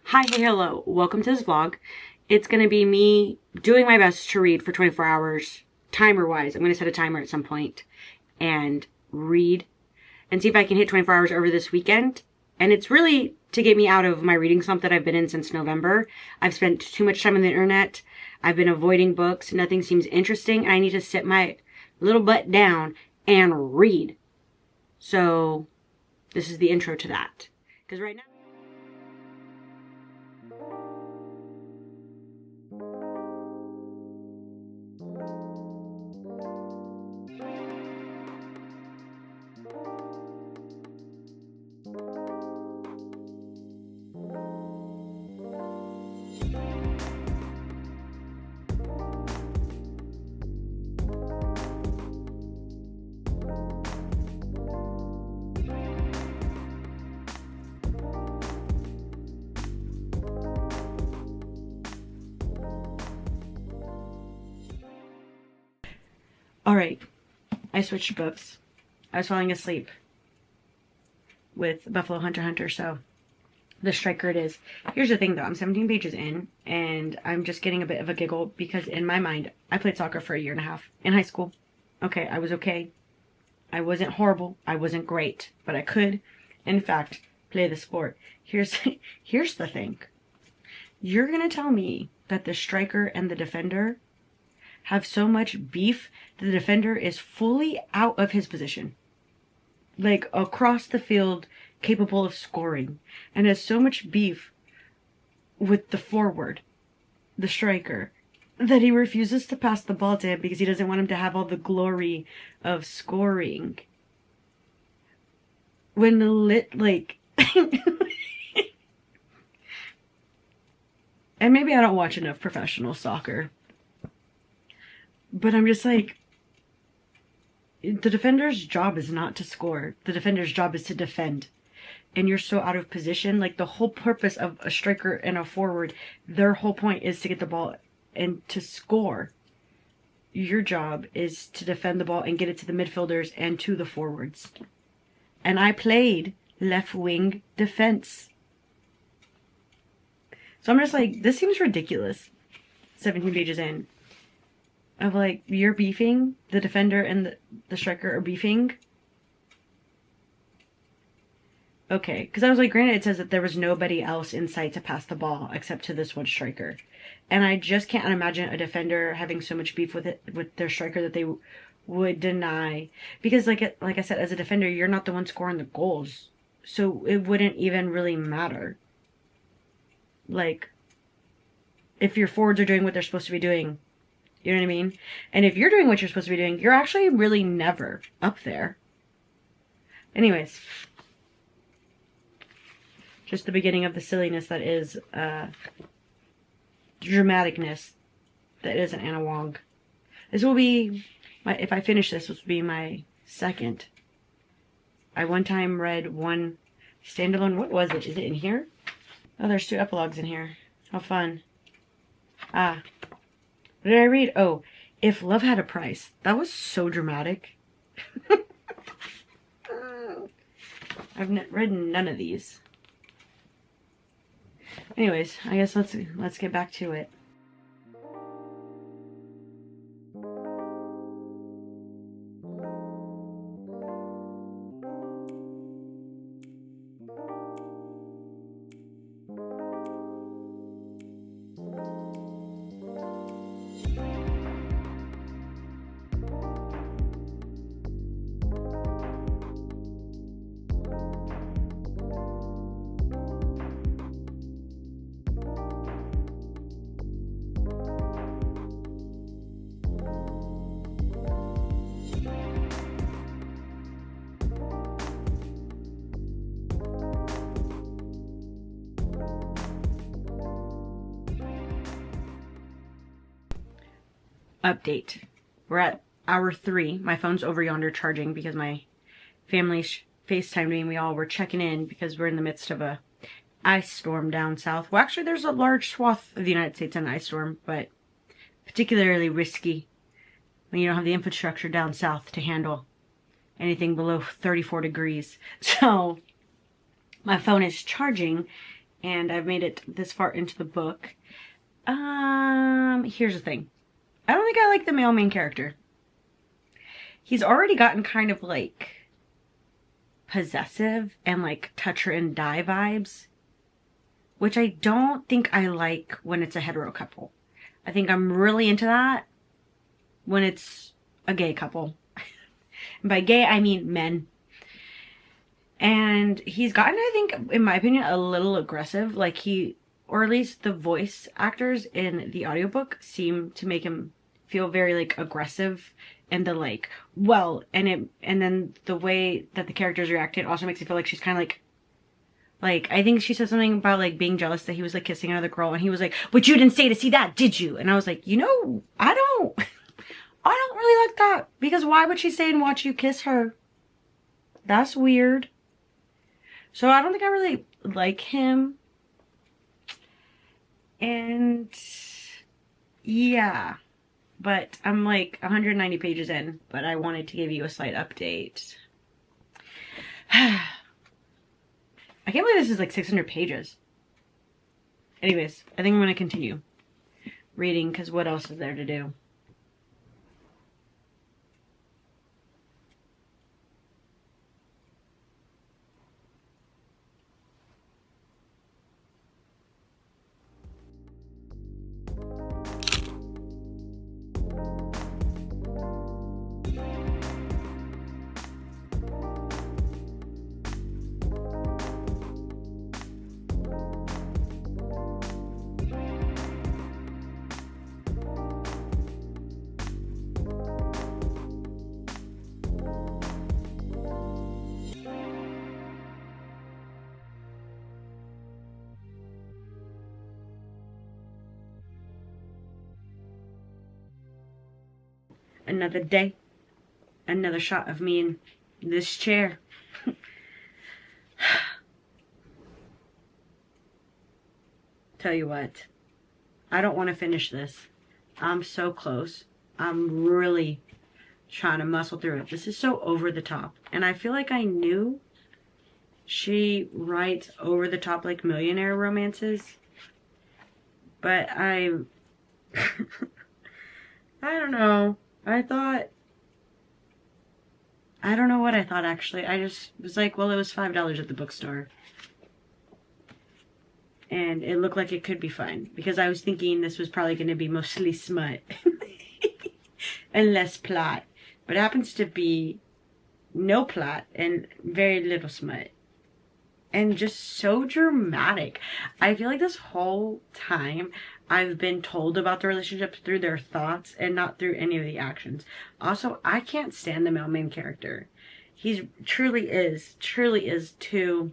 Hi, hey, hello. Welcome to this vlog. It's going to be me doing my best to read for 24 hours, timer-wise. I'm going to set a timer at some point and read and see if I can hit 24 hours over this weekend. And it's really to get me out of my reading slump that I've been in since November. I've spent too much time on the internet. I've been avoiding books. Nothing seems interesting. And I need to sit my little butt down and read. So this is the intro to that. Because right now... Alright, I switched books. I was falling asleep with Buffalo Hunter, so the striker it is. Here's the thing though, I'm 17 pages in, and I'm just getting a bit of a giggle because in my mind, I played soccer for a year and a half in high school. Okay, I was okay. I wasn't horrible. I wasn't great, but I could, in fact, play the sport. Here's the thing. You're gonna tell me that the striker and the defender have so much beef that the defender is fully out of his position, like across the field, capable of scoring, and has so much beef with the forward, the striker, that he refuses to pass the ball to him because he doesn't want him to have all the glory of scoring. When and maybe I don't watch enough professional soccer, but I'm just like, the defender's job is not to score. The defender's job is to defend. And you're so out of position. Like, the whole purpose of a striker and a forward, their whole point is to get the ball and to score. Your job is to defend the ball and get it to the midfielders and to the forwards. And I played left wing defense. So I'm just like, this seems ridiculous. 17 pages in. Of like, you're beefing, the defender and the striker are beefing. Okay, because I was like, granted, it says that there was nobody else in sight to pass the ball except to this one striker. And I just can't imagine a defender having so much beef with their striker that they would deny. Because like I said, as a defender, you're not the one scoring the goals. So it wouldn't even really matter. Like, if your forwards are doing what they're supposed to be doing, you know what I mean? And if you're doing what you're supposed to be doing, you're actually really never up there. Anyways. Just the beginning of the silliness that is, dramaticness that is an Anna Wong. This will be, if I finish this will be my second. I one time read one standalone, what was it? Is it in here? Oh, there's 2 epilogues in here. How fun. Ah. What did I read? Oh, If Love Had a Price. That was so dramatic. I've read none of these. Anyways, I guess let's get back to it. Update. We're at hour 3. My phone's over yonder charging because my family FaceTimed me and we all were checking in because we're in the midst of a ice storm down south. Well, actually, there's a large swath of the United States in an ice storm, but particularly risky when you don't have the infrastructure down south to handle anything below 34 degrees. So my phone is charging and I've made it this far into the book. Here's the thing. I don't think I like the male main character. He's already gotten kind of like possessive and like touch her and die vibes, which I don't think I like when it's a hetero couple. I think I'm really into that when it's a gay couple. And by gay, I mean men. And he's gotten, I think, in my opinion, a little aggressive. Like or at least the voice actors in the audiobook seem to make him feel very like aggressive, and the like, well, and then the way that the characters reacted also makes it feel like she's kind of like I think she said something about like being jealous that he was like kissing another girl, and he was like, but you didn't stay to see that, did you? And I was like, you know, I don't really like that, because why would she stay and watch you kiss her? That's weird. So I don't think I really like him. And yeah, but I'm like 190 pages in, but I wanted to give you a slight update. I can't believe this is like 600 pages. Anyways, I think I'm going to continue reading, because what else is there to do? Another day, another shot of me in this chair. Tell you what, I don't want to finish this. I'm so close. I'm really trying to muscle through it. This is so over the top, and I feel like I knew she writes over the top like millionaire romances, but I don't know. I don't know what I thought, actually. I just was like, well, it was $5 at the bookstore. And it looked like it could be fun, because I was thinking this was probably going to be mostly smut and less plot. But it happens to be no plot and very little smut. And just so dramatic. I feel like this whole time I've been told about the relationship through their thoughts and not through any of the actions. Also, I can't stand the male main character. He truly is too,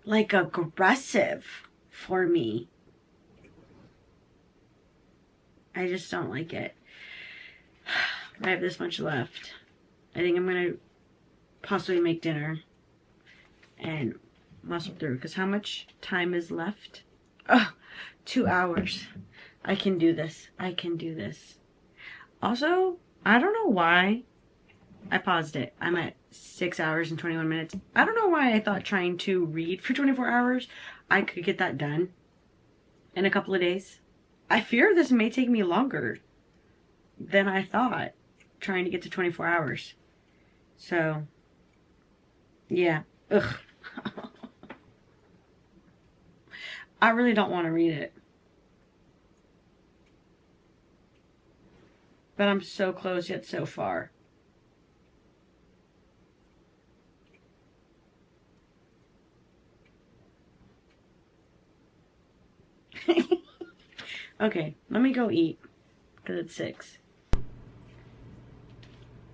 like, aggressive for me. I just don't like it. I have this much left. I think I'm going to possibly make dinner and muscle through, because how much time is left? Oh, 2 hours. I can do this. I can do this. Also, I don't know why I paused it. I'm at 6 hours and 21 minutes. I don't know why I thought trying to read for 24 hours, I could get that done in a couple of days. I fear this may take me longer than I thought, trying to get to 24 hours. So, yeah. Ugh. I really don't want to read it. But I'm so close yet so far. Okay, let me go eat, because it's 6.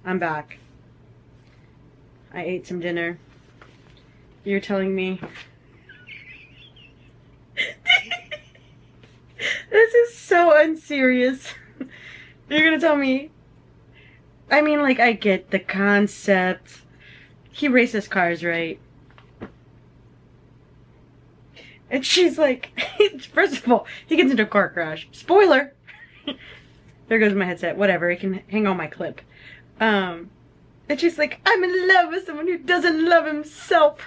I'm back. I ate some dinner. You're telling me this is so unserious. You're gonna tell me, I mean, like, I get the concept. He races cars, right? And she's like, first of all, he gets into a car crash. Spoiler! There goes my headset. Whatever, it can hang on my clip. And she's like, I'm in love with someone who doesn't love himself.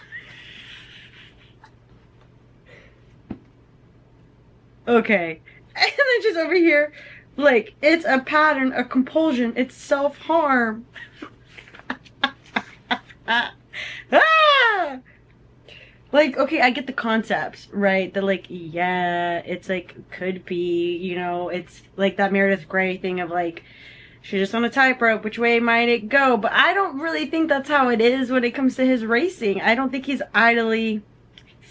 Okay. And then just over here, like, it's a pattern, a compulsion, it's self-harm. Ah! Like, okay, I get the concepts, right? That, like, yeah, it's like, could be, you know, it's like that Meredith Grey thing of like, she's just on a tightrope, which way might it go? But I don't really think that's how it is when it comes to his racing. I don't think he's idly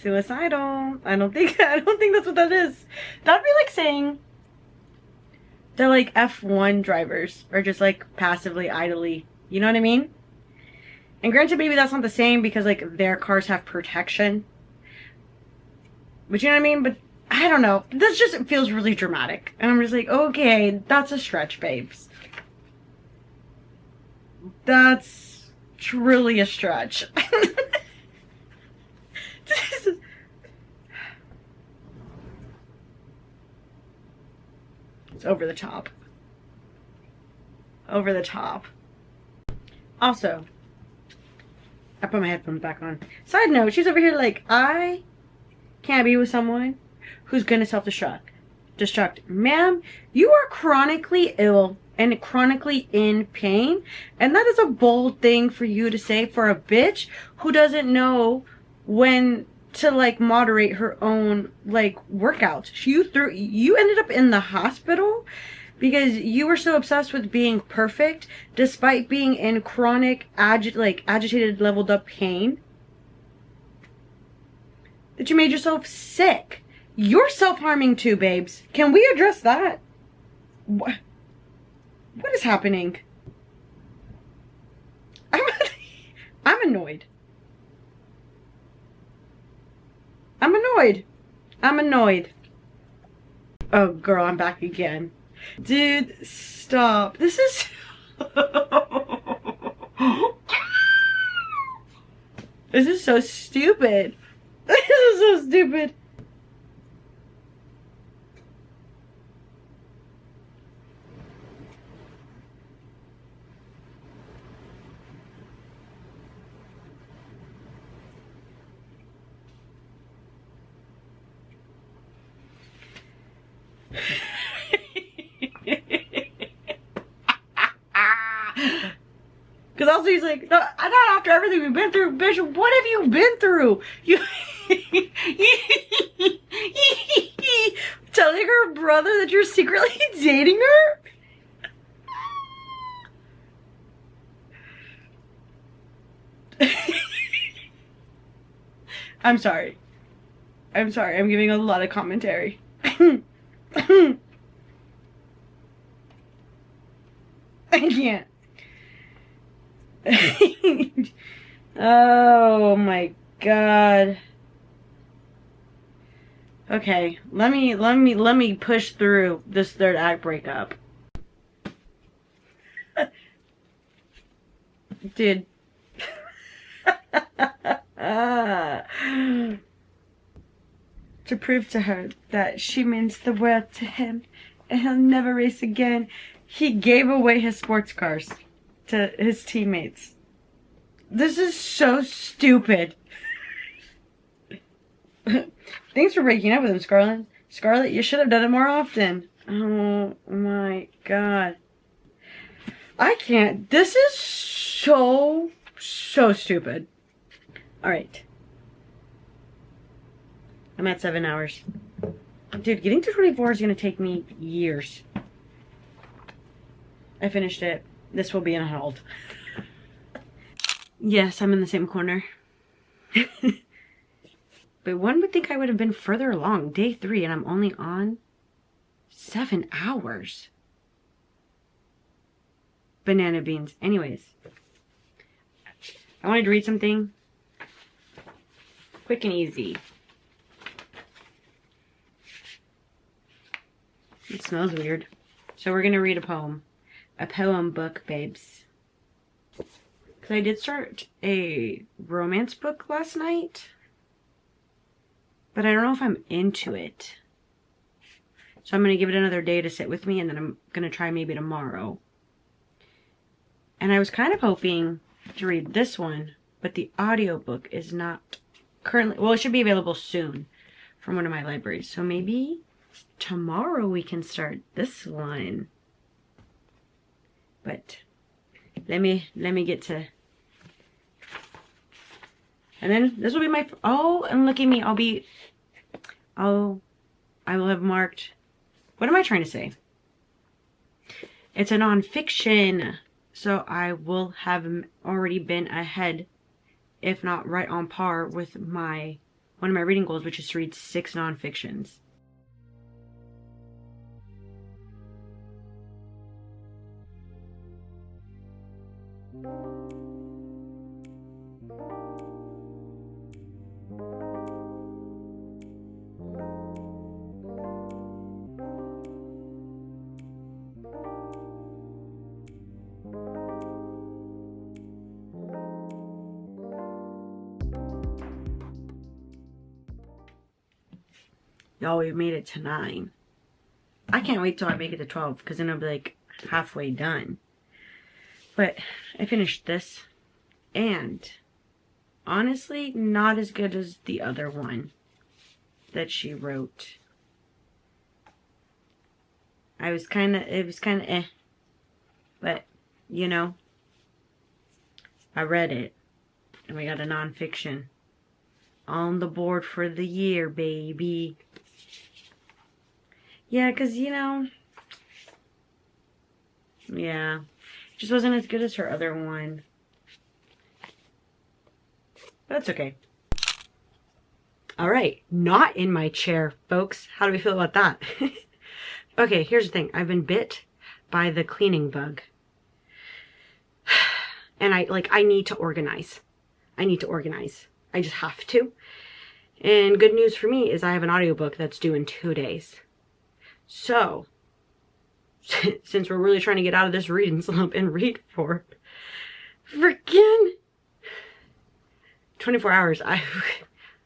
suicidal. I don't think that's what that is. That'd be like saying they're like F1 drivers are just like passively idly, you know what I mean? And granted, maybe that's not the same because like their cars have protection, but you know what I mean? But I don't know, this just feels really dramatic, and I'm just like, okay, that's a stretch, babes. That's truly a stretch. It's over the top. Over the top. Also, I put my headphones back on. Side note, she's over here like, I can't be with someone who's gonna self-destruct. Ma'am, you are chronically ill and chronically in pain, and that is a bold thing for you to say for a bitch who doesn't know when to like moderate her own like workouts. You ended up in the hospital because you were so obsessed with being perfect despite being in chronic agitated leveled up pain that you made yourself sick. You're self-harming too, babes. Can we address that? What is happening? I'm annoyed. I'm annoyed. Oh, girl, I'm back again. Dude, stop. This is... This is so stupid. This is so stupid. Because also he's like, no, not after everything we've been through, bitch. What have you been through? You telling her brother that you're secretly dating her? I'm sorry. I'm sorry. I'm giving a lot of commentary. I can't. Oh my god. Okay, let me push through this third act breakup. Dude. To prove to her that she means the world to him and he'll never race again, he gave away his sports cars to his teammates. This is so stupid. Thanks for breaking up with him, Scarlett. Scarlett, you should have done it more often. Oh my god. I can't. This is so stupid. Alright. I'm at 7 hours. Dude, getting to 24 is going to take me years. I finished it. This will be on hold. Yes, I'm in the same corner. But one would think I would have been further along. Day 3 and I'm only on 7 hours. Banana beans. Anyways. I wanted to read something. Quick and easy. It smells weird. So we're going to read a poem. A poem book, babes. Because I did start a romance book last night. But I don't know if I'm into it. So I'm going to give it another day to sit with me. And then I'm going to try maybe tomorrow. And I was kind of hoping to read this one. But the audiobook is not currently... Well, it should be available soon. From one of my libraries. So maybe tomorrow we can start this one. But let me get to, and then this will be my, oh, and look at me, I will have marked, what am I trying to say? It's a nonfiction, so I will have already been ahead, if not right on par with one of my reading goals, which is to read 6 nonfictions. Y'all, we've made it to 9. I can't wait till I make it to 12, because then I'll be like halfway done. But I finished this, and honestly, not as good as the other one that she wrote. It was kind of eh. But, you know, I read it, and we got a nonfiction on the board for the year, baby. Yeah, because, you know, yeah, it just wasn't as good as her other one. But that's okay. All right, not in my chair, folks. How do we feel about that? Okay, here's the thing. I've been bit by the cleaning bug. And I need to organize. I need to organize. I just have to. And good news for me is I have an audiobook that's due in 2 days. So, since we're really trying to get out of this reading slump and read for freaking 24 hours,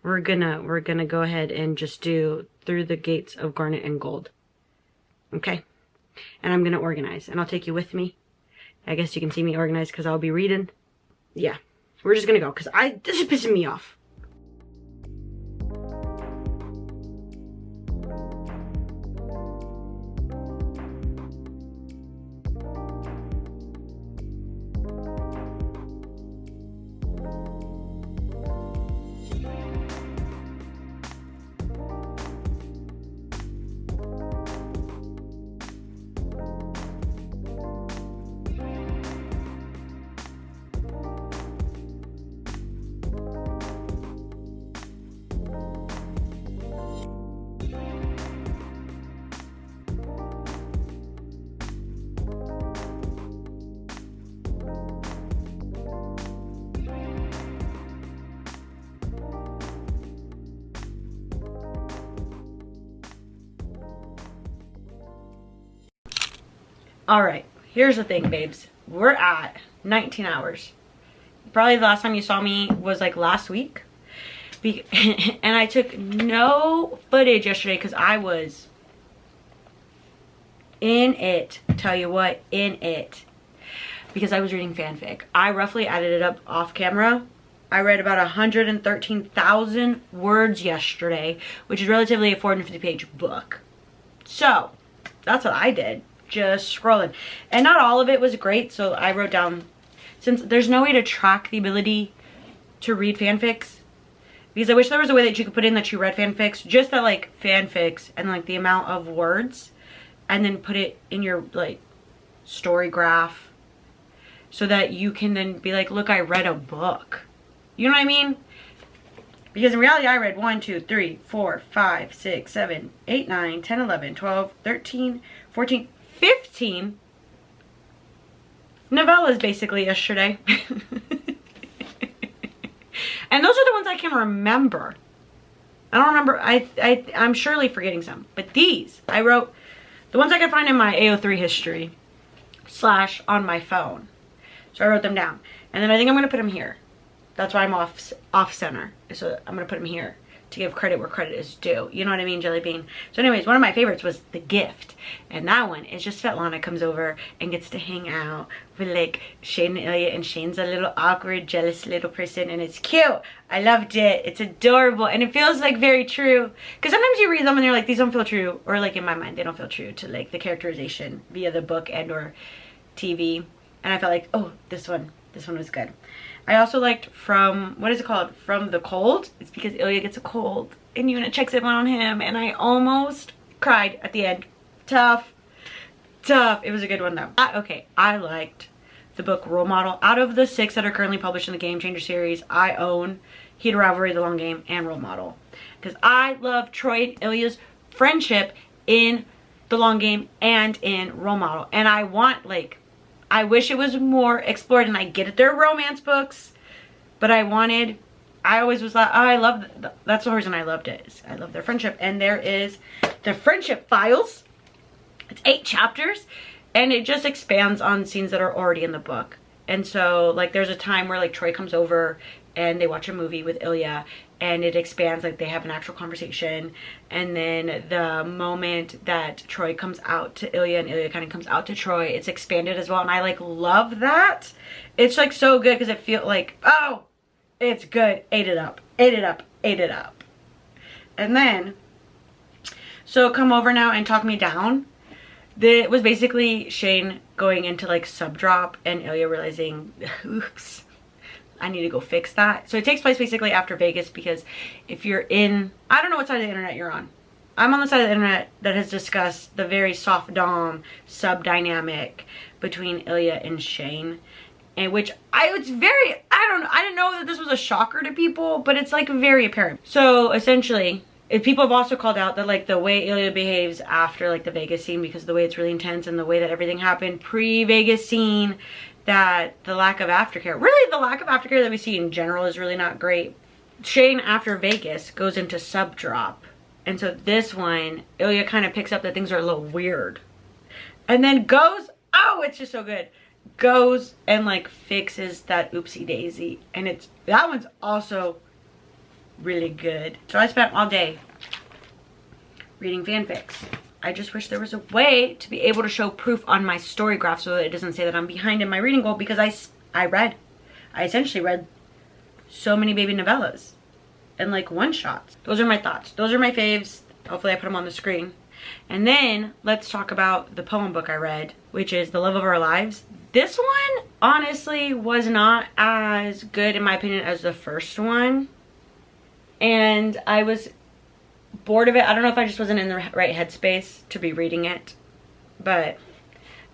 we're gonna go ahead and just do Through the Gates of Garnet and Gold. Okay? And I'm gonna organize, and I'll take you with me. I guess you can see me organize because I'll be reading. Yeah, we're just gonna go because this is pissing me off. Alright, here's the thing, babes. We're at 19 hours. Probably the last time you saw me was like last week. And I took no footage yesterday because I was in it. Tell you what, in it. Because I was reading fanfic. I roughly added it up off camera. I read about 113,000 words yesterday, which is relatively a 450-page book. So, that's what I did. Just scrolling. And not all of it was great, so I wrote down, since there's no way to track the ability to read fanfics, because I wish there was a way that you could put in that you read fanfics, just that like fanfics and like the amount of words, and then put it in your like story graph so that you can then be like, look, I read a book. You know what I mean? Because in reality, I read 1, 2, 3, 4, 5, 6, 7, 8, 9, 10, 11, 12, 13, 14, 15 novellas basically yesterday. And those are the ones I can remember. I don't remember, I'm surely forgetting some. But these, I wrote, the ones I could find in my AO3 history / on my phone. So I wrote them down. And then I think I'm going to put them here. That's why I'm off center. So I'm going to put them here. to give credit where credit is due. You know what I mean, Jelly Bean? So anyways, one of my favorites was The Gift. And that one is just Svetlana comes over and gets to hang out with like Shane and Ilya, and Shane's a little awkward, jealous little person, and it's cute. I loved it. It's adorable, and it feels like very true. Because sometimes you read them and they're like, these don't feel true, or like in my mind, they don't feel true to like the characterization via the book and or TV. And I felt like, oh, this one was good. I also liked From, what is it called? From the Cold. It's because Ilya gets a cold and Yuna checks in on him, and I almost cried at the end. Tough. It was a good one though. Okay, I liked the book Role Model. Out of the 6 that are currently published in the Game Changer series, I own Heat of Rivalry, The Long Game, and Role Model. Because I love Troy and Ilya's friendship in The Long Game and in Role Model. And I want, like, I wish it was more explored, and I get it, they're romance books, but I always was like, oh, that's the reason I loved it. Is I love their friendship. And there is the Friendship Files. It's 8 chapters, and it just expands on scenes that are already in the book. And so, like, there's a time where, like, Troy comes over and they watch a movie with Ilya, and it expands, like, they have an actual conversation. And then the moment that Troy comes out to Ilya and Ilya kind of comes out to Troy, it's expanded as well. And I, like, love that. It's, like, so good because it feels like, oh, it's good. Ate it up. Ate it up. Ate it up. And then, so Come Over Now and Talk Me Down. It was basically Shane going into like Subdrop and Ilya realizing, oops, I need to go fix that. So it takes place basically after Vegas, because if you're in, I don't know what side of the internet you're on. I'm on the side of the internet that has discussed the very soft dom sub dynamic between Ilya and Shane. And which I didn't know that this was a shocker to people, but it's like very apparent. So essentially, people have also called out that like the way Ilya behaves after like the Vegas scene, because the way it's really intense and the way that everything happened pre-Vegas scene, that the lack of aftercare, really the lack of aftercare that we see in general is really not great. Shane after Vegas goes into Subdrop. And so this one, Ilya kind of picks up that things are a little weird. And then goes, oh, it's just so good. Goes and like fixes that oopsie daisy. And that one's also really good. So I spent all day reading fanfics. I just wish there was a way to be able to show proof on my story graph so that it doesn't say that I'm behind in my reading goal, because I essentially read so many baby novellas and like one-shots. Those are my thoughts. Those are my faves. Hopefully I put them on the screen. And then let's talk about the poem book I read, which is The Love of Our Lives. This one honestly was not as good in my opinion as the first one. And I was bored of it. I don't know if I just wasn't in the right headspace to be reading it. But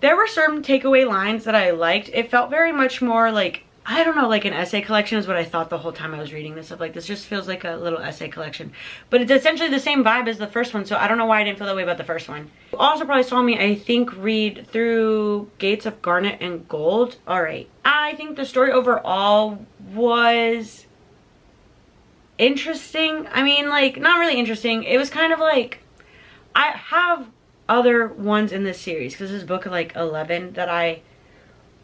there were certain takeaway lines that I liked. It felt very much more like, I don't know, like an essay collection is what I thought the whole time I was reading this. Of like, this just feels like a little essay collection. But it's essentially the same vibe as the first one. So I don't know why I didn't feel that way about the first one. You also probably saw me, I think, read through Gates of Garnet and Gold. Alright. I think the story overall was interesting. I mean, like, not really interesting. It was kind of like, I have other ones in this series, because this is book like 11 that I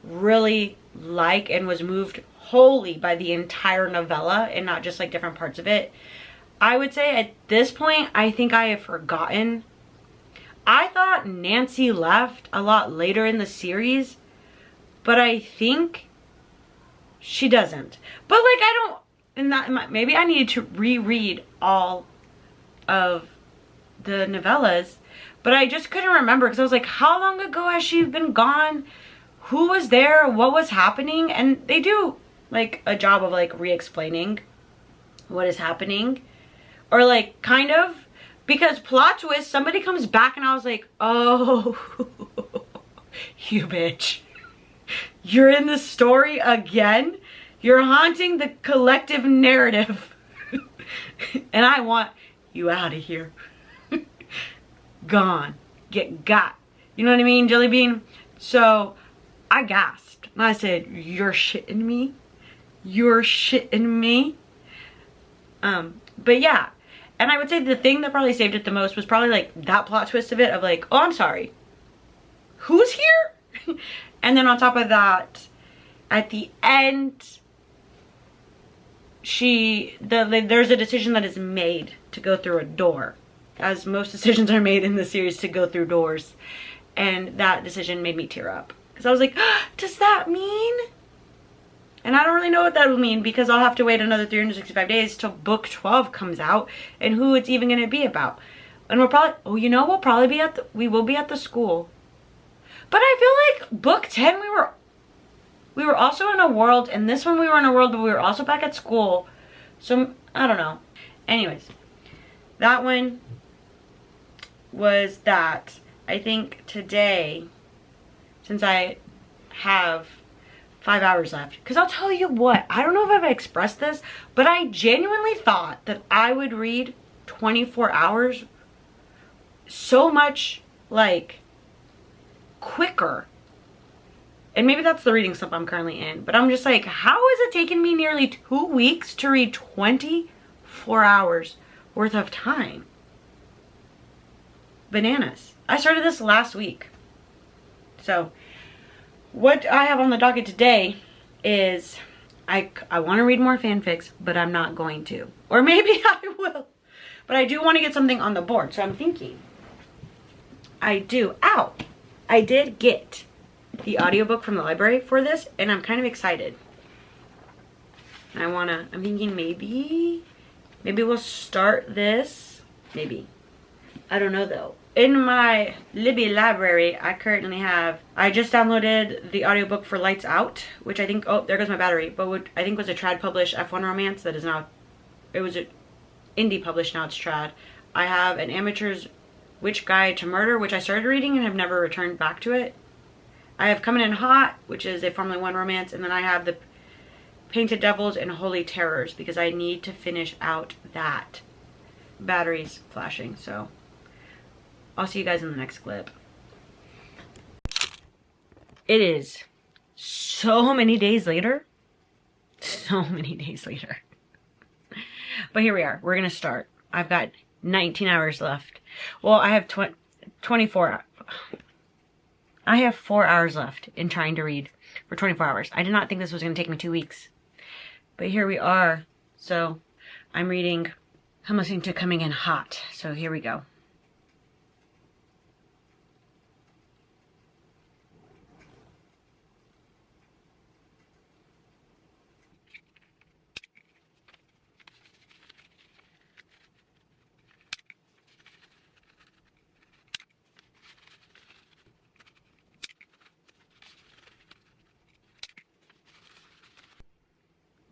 really like and was moved wholly by the entire novella and not just like different parts of it. I would say at this point, I think I have forgotten. I thought Nancy left a lot later in the series, but I think she doesn't. But like, I don't, and that maybe I needed to reread all of the novellas, but I just couldn't remember, because I was like, how long ago has she been gone? Who was there? What was happening? And they do like a job of like re-explaining what is happening, or like kind of, because plot twist, somebody comes back and I was like, oh, you bitch, you're in the story again. You're haunting the collective narrative. And I want you out of here. Gone. Get got. You know what I mean, Jelly Bean? So I gasped. And I said, you're shitting me? You're shitting me? But yeah. And I would say the thing that probably saved it the most was probably like that plot twist of it, of like, oh, I'm sorry, who's here? And then on top of that, at the end, there's a decision that is made to go through a door, as most decisions are made in the series to go through doors, and that decision made me tear up because I was like, does that mean? And I don't really know what that will mean because I'll have to wait another 365 days till book 12 comes out and who it's even going to be about. And we'll probably, oh, you know, we will be at the school. But I feel like book 10 we were also in a world, and this one we were in a world, but we were also back at school. So I don't know. Anyways, that one was that. I think today, since I have 5 hours left, because I'll tell you what, I don't know if I've expressed this, but I genuinely thought that I would read 24 hours so much like quicker. And maybe that's the reading slip I'm currently in, but I'm just like, how is it taking me nearly 2 weeks to read 24 hours worth of time? Bananas. I started this last week. So what I have on the docket today is I want to read more fanfics, but I'm not going to. Or maybe I will. But I do want to get something on the board. So I'm thinking I did get the audiobook from the library for this, and I'm kind of excited. I'm thinking maybe we'll start this. Maybe. I don't know though. In my Libby library, I just downloaded the audiobook for Lights Out, which I think, oh, there goes my battery, but what I think was a trad published F1 romance that is now, it was an indie published, now it's trad. I have an Amateur's Witch Guide to Murder, which I started reading and have never returned back to it. I have Coming in Hot, which is a Formula 1 romance, and then I have the Painted Devils and Holy Terrors, because I need to finish out that. Battery's flashing, so I'll see you guys in the next clip. It is so many days later. So many days later. But here we are. We're going to start. I've got 19 hours left. Well, I have 24. I have 4 hours left in trying to read for 24 hours. I did not think this was going to take me 2 weeks. But here we are. So I'm listening to Coming in Hot. So here we go.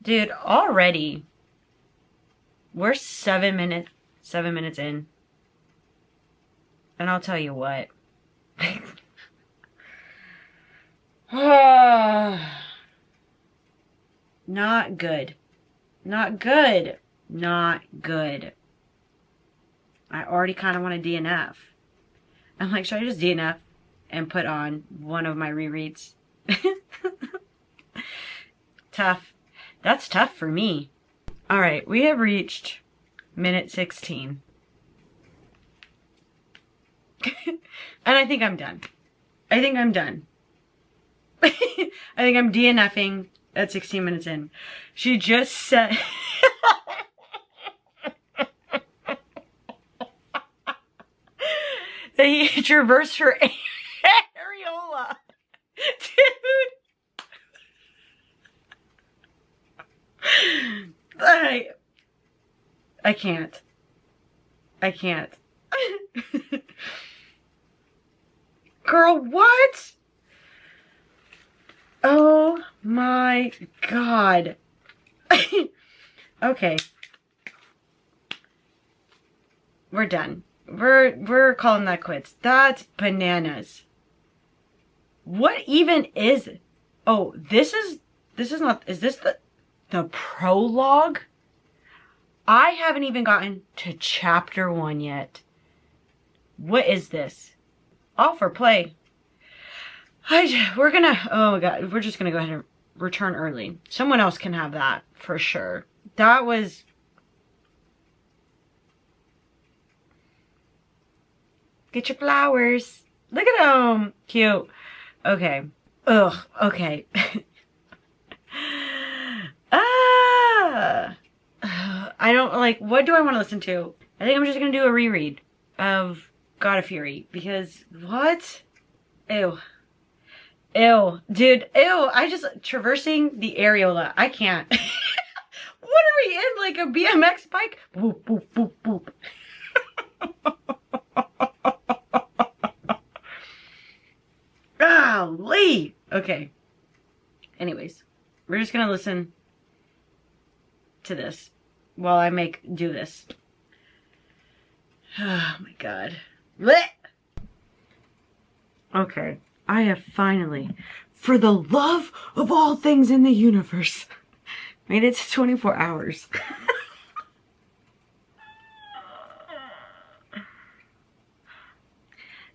Dude, already we're 7 minutes in. And I'll tell you what. Not good. Not good. Not good. I already kind of want to DNF. I'm like, should I just DNF and put on one of my rereads? Tough. That's tough for me. All right, we have reached minute 16. And I think I'm done. I think I'm done. I think I'm DNFing at 16 minutes in. She just said... that he traversed her areola. Dude. I can't. I can't. Girl, what? Oh my God. Okay. We're done. We're calling that quits. That's bananas. What even is it? Oh, this is not, is this the prologue? I haven't even gotten to chapter 1 yet. What is this? Offer play. We're gonna, oh my God, we're just gonna go ahead and return early. Someone else can have that for sure. That was, get your flowers. Look at them. Cute. Okay. Ugh. Okay. Ah. I don't, like, what do I want to listen to? I think I'm just going to do a reread of God of Fury, because, what? Ew. Ew. Dude, ew. I just, traversing the areola. I can't. What are we in, like a BMX bike? Boop, boop, boop, boop. Golly. Okay. Anyways, we're just gonna listen to this while I do this. Oh my god. Blech. Okay, I have finally, for the love of all things in the universe, made it to 24 hours.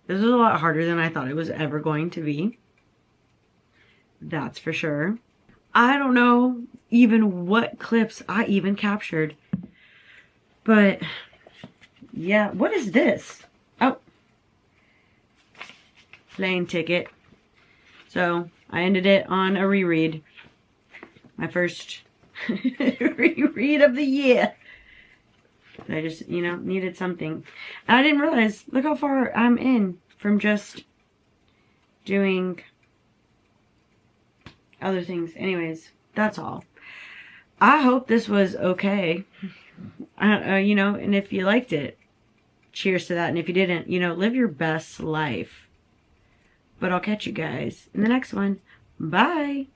This was a lot harder than I thought it was ever going to be. That's for sure. I don't know even what clips I even captured. But, yeah. What is this? Oh. Plane ticket. So, I ended it on a reread. My first reread of the year. I just, you know, needed something. And I didn't realize, look how far I'm in from just doing other things. Anyways, that's all. I hope this was okay. You know, and if you liked it, cheers to that. And if you didn't, you know, live your best life. But I'll catch you guys in the next one. Bye.